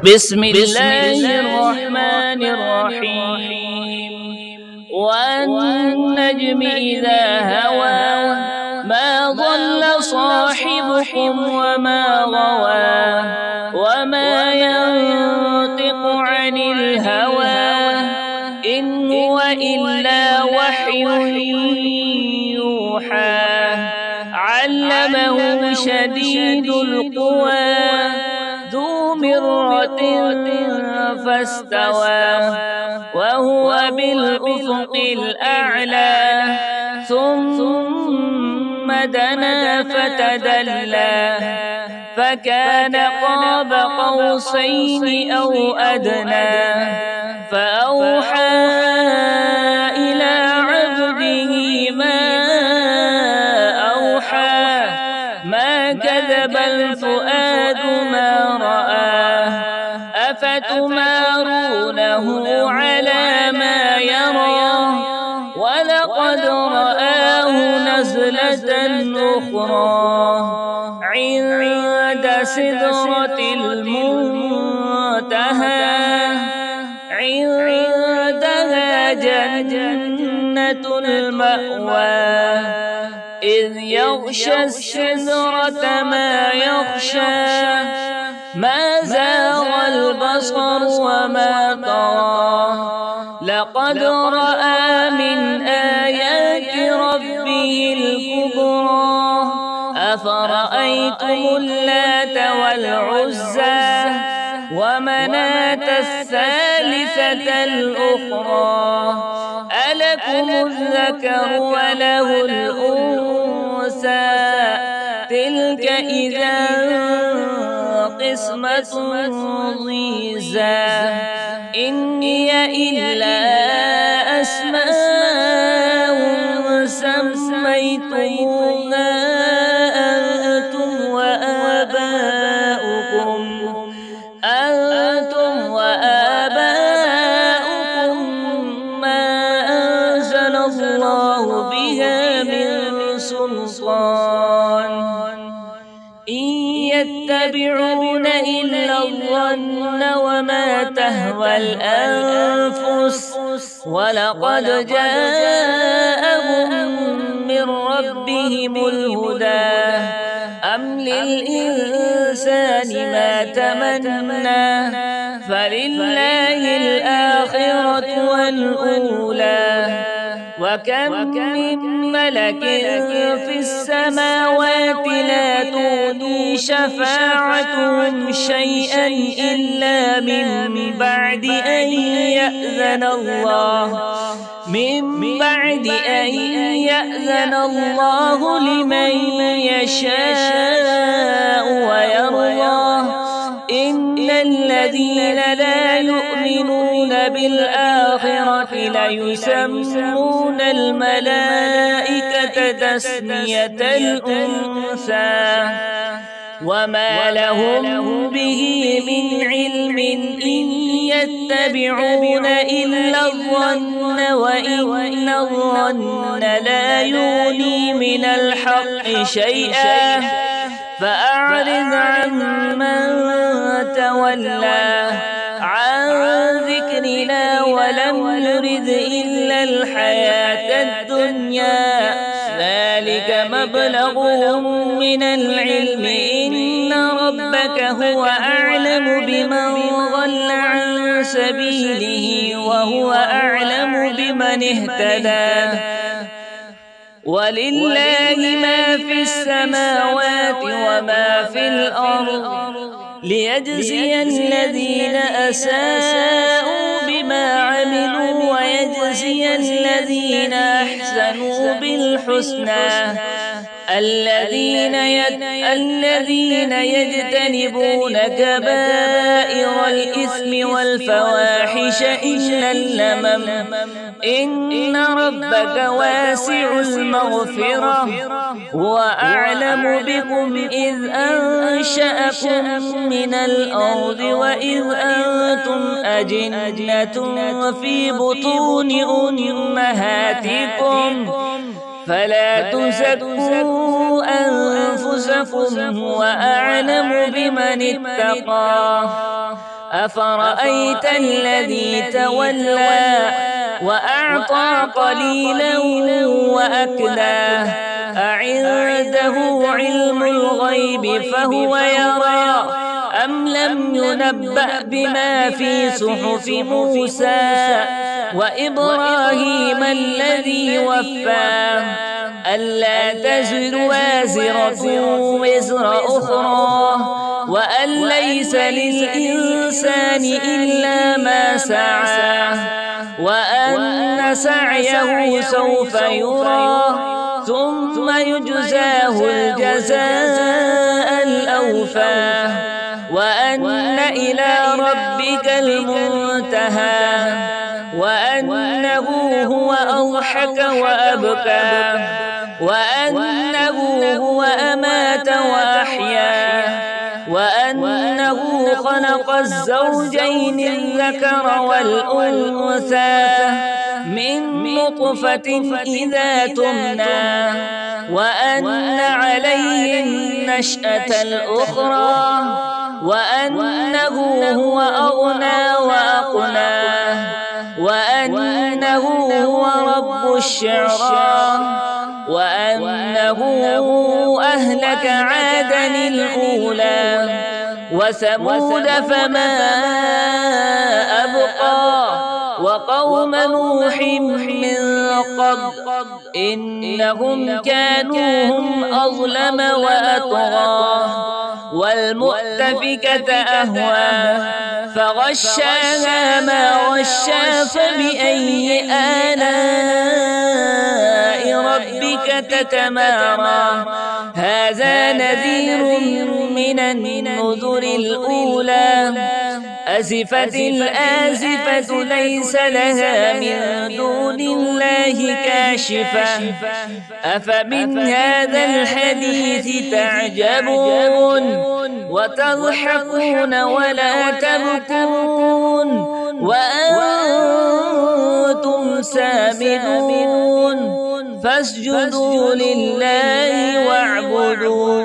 بسم الله الرحمن الرحيم والنجم إذا هوى ما ضل صاحبكم وما غوى وما ينطق عن الهوى إن هو إلا وحي يوحى علمه شديد القوى ذو مرة فاستوى وهو بالأفق الأعلى ثم دنا فتدلى فكان قاب قوسين أو أدنى فأوحى إلى عبده ما أوحى ما كذب الفؤاد ما رآه أفتمارونه على ما يرى ولقد رآه نزلة أخرى عند سدرة المنتهى عندها جنة المأوى إذ يغشى السدرة ما يغشى ما زاغ البصر وما طغى لقد رأى من آيات ربه الكبرى أفرأيتم اللات والعزى ومناة الثالثة الأخرى ألكم الذكر وله الأنثى تلك إذا قسمة ضيزى إن هي إلا أسماء سميتموها أنتم وآباؤكم ما أنزل الله بها من سلطان إن يتبعون إلا الظن وما تهوى الأنفس ولقد جاءهم من ربهم الهدى أم للإنسان ما تمنى فلله الآخرة والأولى وكم من ملك في السماوات لا تغني شفاعتهم شيئا إلا من بعد أن يأذن الله لمن يشاء ويرضى إن الذين لا يؤمنون بالآخرة ليسمون الملائكة تسمية الأنثى وما لهم به من علم إن يتبعون إلا الظن وإن الظن لا يغني من الحق شيئا فأعرض عمن تولى عن ذكرنا ولم يرد إلا الحياة الدنيا ذلك مبلغهم من العلم إن ربك هو أعلم بمن ضل عن سبيله وهو أعلم بمن اهتدى ولله ما في السماوات وما في الأرض ليجزي الذين أساءوا بما عملوا ويجزي الذين أحسنوا بالحسنى الذين يجتنبون كبائر الإثم والفواحش إلا اللمم إن ربك واسع المغفرة هو أعلم بكم إذ أنشأكم من الأرض وإذ أنتم أجنة في بطون أمهاتكم فلا تزكوا أنفسكم هو أعلم بمن اتقى أفرأيت الذي تولى وأعطى قليلا وأكدى أعنده علم الغيب فهو يرى أم لم ينبأ بما في صحف موسى وإبراهيم الذي وفى ألا تزر وازرة وزر أخرى وأن ليس للإنسان إلا ما سعى وأن سعيه سوف يرى ثم يجزاه الجزاء الأوفى وأن إلى ربك المنتهى وأنه هو أضحك وأبكى وأنه هو أمات وأحيا وأنه خلق الزوجين الذكر والأنثى من نطفة إذا تمنى وأن عليه النشأة الأخرى وأنه هو أغنى وأقنى وأنه هو رب الشعرى وأنه أهلك عادا الأولى وثمود فما أبقى وقوم نوح من قبل إنهم كانوا هم أظلم وأطغى والمؤتفكة أهوى فغشاها ما غشا فبأي آلاء ربك تتمارى هذا نذير من النذر الأولى أزفت الآزفة ليس لها من دون الله كاشفة أفمن هذا الحديث تعجبون وتضحكون ولا تبكون وأنتم سامدون فاسجدوا لله واعبدوا